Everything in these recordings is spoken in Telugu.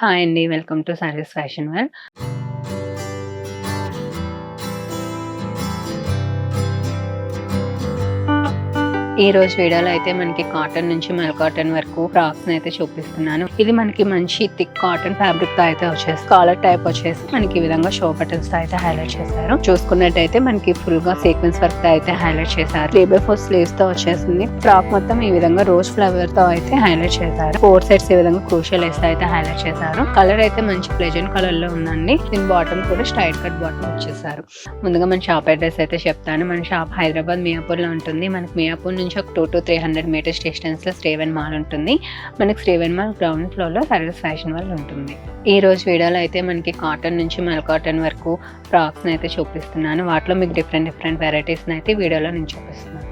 హాయ్ అండి. Welcome to saris fashion world. ఈ రోజు వీడియోలో అయితే మనకి కాటన్ నుంచి మల్ కాటన్ వరకు ఫ్రాక్స్ అయితే చూపిస్తున్నాను. ఇది మనకి మంచి థిక్ కాటన్ ఫ్యాబ్రిక్ తో అయితే వచ్చేసి కాలర్ టైప్ వచ్చేసి మనకి ఈ విధంగా షో బటన్స్ తో అయితే హైలైట్ చేశారు. చూసుకున్నట్టయితే మనకి ఫుల్ గా సీక్వెన్స్ వర్క్ తో అయితే హైలైట్ చేశారు. 3/4 స్లీవ్స్ తో వచ్చేసింది. ఫ్రాక్ మొత్తం ఈ విధంగా రోజ్ ఫ్లవర్ తో అయితే హైలైట్ చేశారు. 4 సైడ్స్ ఈ విధంగా క్రూషియల్ లేస్ తో అయితే హైలైట్ చేశారు. కలర్ అయితే మంచి ప్లెజెంట్ కలర్ లో ఉందండి. దీని బాటమ్ కూడా స్ట్రైట్ కట్ బాటమ్ వచ్చేసారు. ముందుగా మన షాప్ అడ్రస్ అయితే చెప్తాను. మన షాప్ హైదరాబాద్ మియాపూర్ లో ఉంటుంది. మనకి మియాపూర్ నుంచి ఒక 200 to 300 మీటర్స్ డిస్టెన్స్ లో శ్రీవెన్ మాల్ ఉంటుంది. మనకి శ్రీవెన్ మాల్ గ్రౌండ్ ఫ్లోర్ లో సర్వీస్ ఫ్యాషన్ వరల్డ్ ఉంటుంది. ఈ రోజు వీడియోలో అయితే మనకి కాటన్ నుంచి మల్ కాటన్ వరకు ఫ్రాక్స్ అయితే చూపిస్తున్నాను. వాటిలో మీకు డిఫరెంట్ వెరైటీస్ అయితే వీడియోలో నేను చూపిస్తున్నాను.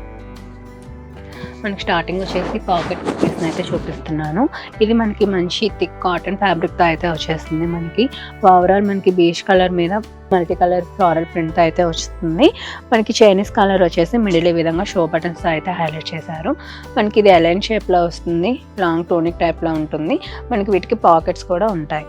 మనకి స్టార్టింగ్ వచ్చేసి పాకెట్ కుర్తీస్ అయితే చూపిస్తున్నాను. ఇది మనకి మంచి థిక్ కాటన్ ఫ్యాబ్రిక్ తో అయితే వచ్చేస్తుంది. మనకి ఓవరాల్ మనకి బేజ్ కలర్ మీద మల్టీ కలర్ ఫ్లోరల్ ప్రింట్ అయితే వస్తుంది. మనకి చైనీస్ కలర్ వచ్చేసి మిడిల్ ఈ విధంగా షో బటన్స్ అయితే హైలైట్ చేశారు. మనకి ఇది ఎలైన్ షేప్ లో వస్తుంది. లాంగ్ టోనిక్ టైప్ లో ఉంటుంది. మనకి వీటికి పాకెట్స్ కూడా ఉంటాయి.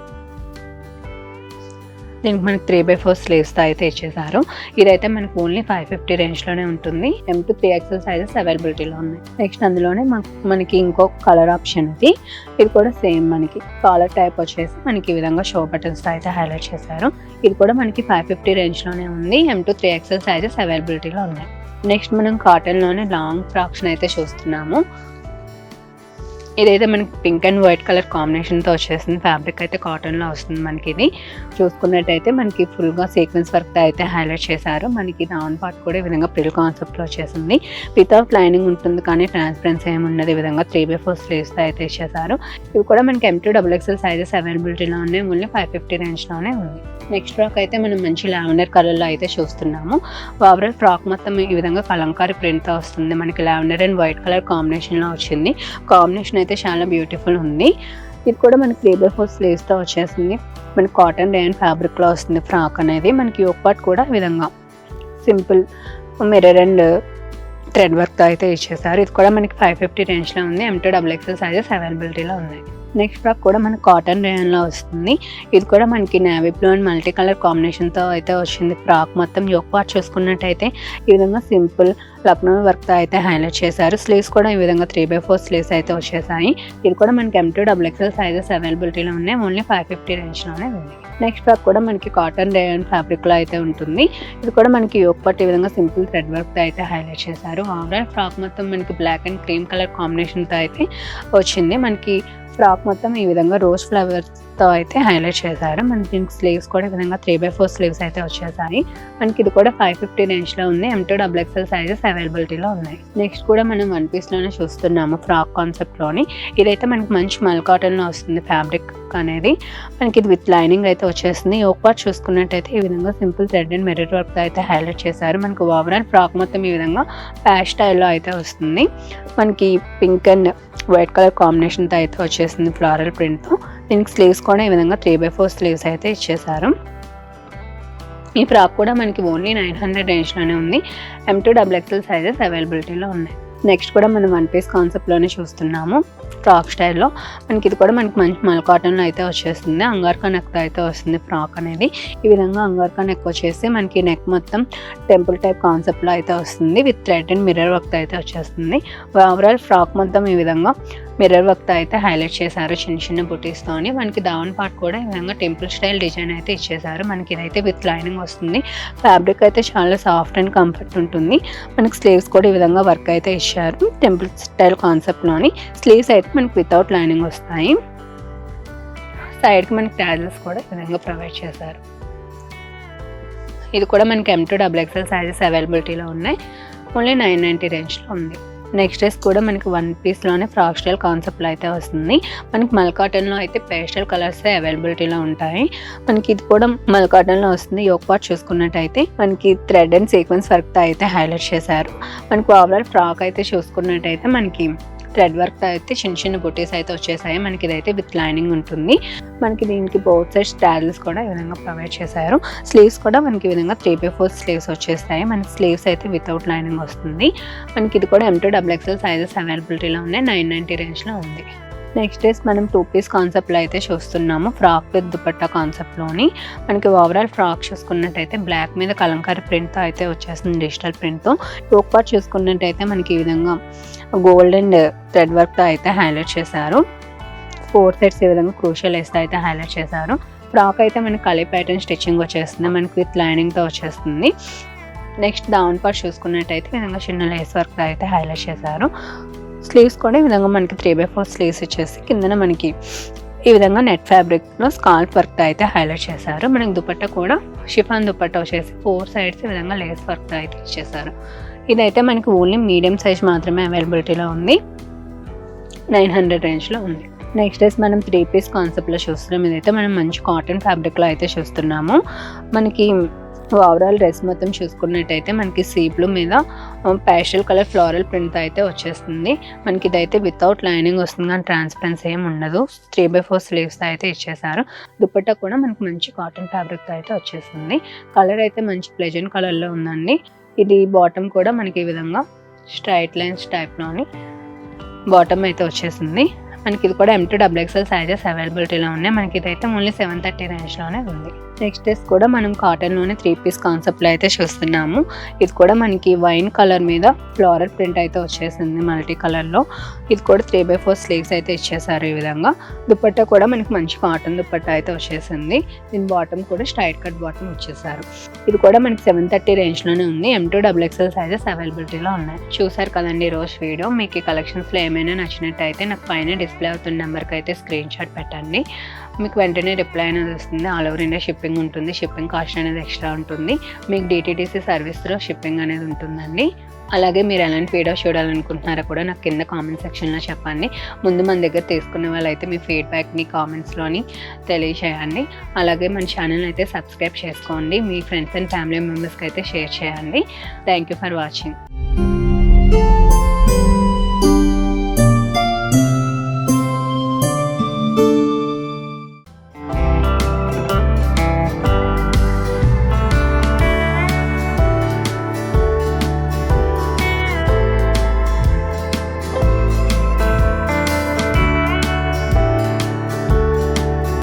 దీనికి మనకి 3/4 స్లీవ్స్ తో అయితే ఇచ్చేసారు. ఇదైతే మనకి ఓన్లీ 550 రేంజ్ లోనే ఉంటుంది. M to 3XL సైజెస్ అవైలబిలిటీలో ఉన్నాయి. నెక్స్ట్ అందులోనే మనకి ఇంకో కలర్ ఆప్షన్ ఇది కూడా సేమ్ మనకి కాలర్ టైప్ వచ్చేసి మనకి ఈ విధంగా షో బటన్స్ తో అయితే హైలైట్ చేశారు. ఇది కూడా మనకి 550 రేంజ్ లోనే ఉంది. M to 3XL సైజెస్ అవైలబిలిటీలో ఉన్నాయి. నెక్స్ట్ మనం కాటన్ లోనే లాంగ్ ఫ్రాక్స్ అయితే చూస్తున్నాము. ఇదైతే మనకి పింక్ అండ్ వైట్ కలర్ కాంబినేషన్తో వచ్చేసింది. ఫ్యాబ్రిక్ అయితే కాటన్లో వస్తుంది. మనకి ఇది చూసుకున్నట్టయితే మనకి ఫుల్గా సీక్వెన్స్ వర్క్ అయితే హైలైట్ చేశారు. మనకి డౌన్ పార్ట్ కూడా ఈ విధంగా ప్రిల్ కాన్సెప్ట్లో వచ్చేసింది. వితౌట్ లైనింగ్ ఉంటుంది కానీ ట్రాన్స్పరెన్సీ ఏమి ఉండదు. ఈ విధంగా 3/4 స్లీవ్స్తో అయితే ఇచ్చేసారు. ఇవి కూడా మనకి M to XXL సైజెస్ అవైలబిలిటీలో ఉన్నాయి. ఓన్లీ 550 రేంజ్లోనే ఉంది. నెక్స్ట్ ఫ్రాక్ అయితే మనం మంచి లావెండర్ కలర్లో అయితే చూస్తున్నాము. ఓవరాల్ ఫ్రాక్ మొత్తం ఈ విధంగా కలంకారీ ప్రింట్తో వస్తుంది. మనకి లావెండర్ అండ్ వైట్ కలర్ కాంబినేషన్లో వచ్చింది. కాంబినేషన్ అయితే చాలా బ్యూటిఫుల్ ఉంది. ఇది కూడా మనకి 3/4 స్లీవ్స్తో వచ్చేసింది. మనకి కాటన్ రేయన్ ఫ్యాబ్రిక్లో వస్తుంది ఫ్రాక్ అనేది. మనకి యోక్ పార్ట్ కూడా ఈ విధంగా సింపుల్ మిర్రర్ అండ్ థ్రెడ్ వర్క్తో అయితే ఇచ్చేసారు. ఇది కూడా మనకి 550 రేంజ్లో ఉంది. M to XXL సైజెస్ అవైలబిలిటీలో ఉన్నాయి. నెక్స్ట్ ఫ్రాక్ కూడా మనకి కాటన్ రేయన్లో వస్తుంది. ఇది కూడా మనకి navy blue and multi colour కాంబినేషన్తో అయితే వచ్చింది. ఫ్రాక్ మొత్తం యోక్ పార్ట్ చూసుకున్నట్టయితే ఈ విధంగా సింపుల్ లక్నో వర్క్తో అయితే హైలైట్ చేశారు. స్లీవ్స్ కూడా ఈ విధంగా 3/4 స్లీవ్స్ అయితే వచ్చేసాయి. ఇది కూడా మనకి M to XXL సైజెస్ అవైలబిలిటీలో ఉన్నాయి. ఓన్లీ 550 రేంజ్లోనే ఉంది. నెక్స్ట్ ఫ్రాక్ కూడా మనకి కాటన్ రేయన్ ఫ్యాబ్రిక్లో అయితే ఉంటుంది. ఇది కూడా మనకి యోక్ పార్ట్ ఈ విధంగా సింపుల్ థ్రెడ్ వర్క్తో అయితే హైలైట్ చేశారు. ఓవరాల్ ఫ్రాక్ మొత్తం మనకి బ్లాక్ అండ్ క్రీమ్ కలర్ కాంబినేషన్తో అయితే వచ్చింది. మనకి ఫ్రాక్ మొత్తం ఈ విధంగా రోజ్ ఫ్లవర్స్తో అయితే హైలైట్ చేశారు. మనకి దీనికి స్లీవ్స్ కూడా ఈ విధంగా 3/4 స్లీవ్స్ అయితే వచ్చేసాయి. మనకి ఇది కూడా 550 రేంజ్లో ఉంది. M to XXL సైజెస్ అవైలబిలిటీలో ఉన్నాయి. నెక్స్ట్ కూడా మనం వన్ పీస్లోనే చూస్తున్నాము ఫ్రాక్ కాన్సెప్ట్లోని. ఇదైతే మనకి మంచి మల్ కాటన్లో వస్తుంది ఫ్యాబ్రిక్ అనేది. మనకి ఇది విత్ లైనింగ్ అయితే వచ్చేస్తుంది. యోక్ పార్ట్ చూసుకున్నట్టయితే ఈ విధంగా సింపుల్ థ్రెడ్ అండ్ మిర్రర్ వర్క్తో అయితే హైలైట్ చేశారు. మనకి ఓవరాల్ ఫ్రాక్ మొత్తం ఈ విధంగా ప్యాచ్ స్టైల్లో అయితే వస్తుంది. మనకి పింక్ అండ్ వైట్ కలర్ కాంబినేషన్తో అయితే వచ్చేసింది ఫ్లోరల్ ప్రింట్తో. దీనికి స్లీవ్స్ కూడా ఈ విధంగా 3/4 స్లీవ్స్ అయితే ఇచ్చేసారు. ఈ ఫ్రాక్ కూడా మనకి ఓన్లీ 900 రేంజ్లోనే ఉంది. M to XXL సైజెస్ అవైలబిలిటీలో ఉన్నాయి. నెక్స్ట్ కూడా మనం వన్ పీస్ కాన్సెప్ట్లోనే చూస్తున్నాము ఫ్రాక్ స్టైల్లో. మనకి ఇది కూడా మనకి మంచి మల్ కాటన్లో అయితే వచ్చేస్తుంది. అంగార్కా నెక్తో అయితే వస్తుంది ఫ్రాక్ అనేది. ఈ విధంగా అంగార్కా నెక్ వచ్చేసి మనకి నెక్ మొత్తం టెంపుల్ టైప్ కాన్సెప్ట్లో అయితే వస్తుంది. విత్ థ్రెడ్ అండ్ మిర్రర్ వర్క్తో అయితే వచ్చేస్తుంది. ఓవరాల్ ఫ్రాక్ మొత్తం ఈ విధంగా మిర్రర్ వర్క్తో అయితే హైలైట్ చేశారు చిన్న బుటీస్తోని. మనకి డౌన్ పార్ట్ కూడా ఈ విధంగా టెంపుల్ స్టైల్ డిజైన్ అయితే ఇచ్చేసారు. మనకి ఇదైతే విత్ లైనింగ్ వస్తుంది. ఫ్యాబ్రిక్ అయితే చాలా సాఫ్ట్ అండ్ కంఫర్ట్ ఉంటుంది. మనకి స్లీవ్స్ కూడా ఈ విధంగా వర్క్ అయితే ఇచ్చారు టెంపుల్ స్టైల్ కాన్సెప్ట్లోని. స్లీవ్స్ అయితే మనకి వితౌట్ లైనింగ్ వస్తాయి. సైడ్కి మనకి ట్యాజల్స్ కూడా ఈ విధంగా ప్రొవైడ్ చేశారు. ఇది కూడా మనకి M to XXL సైజెస్ అవైలబిలిటీలో ఉన్నాయి. ఓన్లీ 990 రేంజ్లో ఉంది. నెక్స్ట్ డ్రెస్ కూడా మనకి వన్ పీస్లోనే ఫ్రాక్ స్టైల్ కాన్సెప్ట్లో అయితే వస్తుంది. మనకి మల్ కాటన్లో అయితే పేస్టల్ కలర్స్ అవైలబిలిటీలో ఉంటాయి. మనకి ఇది కూడా మల్ కాటన్లో వస్తుంది. యోక్ పార్ట్ చూసుకున్నట్టయితే మనకి థ్రెడ్ అండ్ సీక్వెన్స్ వర్క్తో అయితే హైలైట్ చేశారు. మనకి ఓవరాల్ ఫ్రాక్ అయితే చూసుకున్నట్టయితే మనకి థ్రెడ్ వర్క్ అయితే చిన్న బుటీస్ అయితే వచ్చేసాయి. మనకి ఇదైతే విత్ లైనింగ్ ఉంటుంది. మనకి దీనికి బోత్ సైడ్స్ ట్యాజిల్స్ కూడా ఈ విధంగా ప్రొవైడ్ చేశారు. స్లీవ్స్ కూడా మనకి ఈ విధంగా 3/4 స్లీవ్స్ వచ్చేస్తాయి. మనకి స్లీవ్స్ అయితే వితౌట్ లైనింగ్ వస్తుంది. మనకి ఇది కూడా M to XXL సైజెస్ అవైలబిలిటీలో ఉన్నాయి. 990 రేంజ్లో ఉంది. నెక్స్ట్ డేస్ మనం 2 పీస్ కాన్సెప్ట్లో అయితే చూస్తున్నాము. ఫ్రాక్ విత్ దుపట్టా కాన్సెప్ట్లోని మనకి ఓవరాల్ ఫ్రాక్ చూసుకున్నట్టయితే బ్లాక్ మీద కలంకారీ ప్రింట్తో అయితే వచ్చేస్తుంది, డిజిటల్ ప్రింట్తో. యోక్ పార్ట్ చూసుకున్నట్టయితే మనకి ఈ విధంగా గోల్డ్ అండ్ థ్రెడ్ వర్క్తో అయితే హైలైట్ చేశారు. 4 సైడ్స్ ఈ విధంగా క్రూషియల్ వేస్తే అయితే హైలైట్ చేశారు. ఫ్రాక్ అయితే మనకి కలీ ప్యాటర్న్ స్టిచ్చింగ్ వచ్చేస్తుంది, మనకి విత్ లైనింగ్తో వచ్చేస్తుంది. నెక్స్ట్ డౌన్ పార్ట్ చూసుకున్నట్టయితే ఈ విధంగా చిన్న లేస్ వర్క్తో అయితే హైలైట్ చేశారు. స్లీవ్స్ కూడా ఈ విధంగా మనకి 3/4 స్లీవ్స్ ఇచ్చేసి కిందన మనకి ఈ విధంగా నెట్ ఫ్యాబ్రిక్లో స్కాల్ప్ వర్క్తో అయితే హైలైట్ చేశారు. మనకి దుపట్టా కూడా షిఫాన్ దుపట్టా వచ్చేసి 4 సైడ్స్ ఈ విధంగా లేస్ వర్క్తో అయితే ఇచ్చేసారు. ఇదైతే మనకి ఓన్లీ మీడియం సైజ్ మాత్రమే అవైలబిలిటీలో ఉంది, 900 రేంజ్లో ఉంది. నెక్స్ట్ డేస్ మనం 3 పీస్ కాన్సెప్ట్లో చూస్తున్నాం. ఇదైతే మనం మంచి కాటన్ ఫ్యాబ్రిక్లో అయితే చూస్తున్నాము. మనకి ఓవరాల్ డ్రెస్ మొత్తం చూసుకున్నట్టయితే మనకి సీ బ్లూ మీద ప్యాస్టల్ కలర్ ఫ్లోరల్ ప్రింట్ అయితే వచ్చేస్తుంది. మనకి ఇదైతే వితౌట్ లైనింగ్ వస్తుంది, కానీ ట్రాన్స్పరెన్సీ ఏమి ఉండదు. 3/4 స్లీవ్స్ అయితే ఇచ్చేసారు. దుపట్టా కూడా మనకి మంచి కాటన్ ఫ్యాబ్రిక్తో అయితే వచ్చేస్తుంది. కలర్ అయితే మంచి ప్లెజెంట్ కలర్లో ఉందండి. ఇది బాటమ్ కూడా మనకి ఈ విధంగా స్ట్రైట్ లైన్స్ టైప్లోని బాటమ్ అయితే వచ్చేసింది. మనకి ఇది కూడా M2 XXL సైజెస్ అవైలబిలిటీలో ఉన్నాయి. మనకి ఇదైతే ఓన్లీ 730 రేంజ్లోనే ఉంది. నెక్స్ట్ డేస్ కూడా మనం కాటన్లోనే 3 పీస్ కాన్సెప్ట్లో అయితే చూస్తున్నాము. ఇది కూడా మనకి వైన్ కలర్ మీద ఫ్లోరల్ ప్రింట్ అయితే వచ్చేసింది మల్టీ కలర్లో. ఇది కూడా 3/4 స్లీవ్స్ అయితే ఇచ్చేసారు. ఈ విధంగా దుపట్టా కూడా మనకి మంచి కాటన్ దుపట్టా అయితే వచ్చేసింది. దీని బాటమ్ కూడా స్ట్రైట్ కట్ బాటమ్ ఇచ్చేసారు. ఇది కూడా మనకి 730 రేంజ్లోనే ఉంది. M2 XXL సైజెస్ అవైలబిలిటీలో ఉన్నాయి. చూసారు కదండి ఈరోజు వీడియో. మీకు ఈ కలెక్షన్స్లో ఏమైనా నచ్చినట్టయితే నాకు పైన డిస్ప్లే అవుతున్న నెంబర్కి అయితే స్క్రీన్ షాట్ పెట్టండి. మీకు వెంటనే రిప్లై అనేది వస్తుంది. ఆల్ ఓవర్ ఇండియా షిప్పింగ్ ఉంటుంది, షిప్పింగ్ కాస్ట్ అనేది ఎక్స్ట్రా ఉంటుంది. మీకు DTDC సర్వీస్లో షిప్పింగ్ అనేది ఉంటుందండి. అలాగే మీరు ఎలాంటి వీడియో చూడాలనుకుంటున్నారో కూడా నాకు కింద కామెంట్ సెక్షన్లో చెప్పండి. ముందు మన దగ్గర తీసుకునే వాళ్ళైతే మీ ఫీడ్బ్యాక్ని కామెంట్స్లోని తెలియచేయండి. అలాగే మన ఛానల్ అయితే సబ్స్క్రైబ్ చేసుకోండి. మీ ఫ్రెండ్స్ అండ్ ఫ్యామిలీ మెంబర్స్కి అయితే షేర్ చేయండి. Thank you for watching.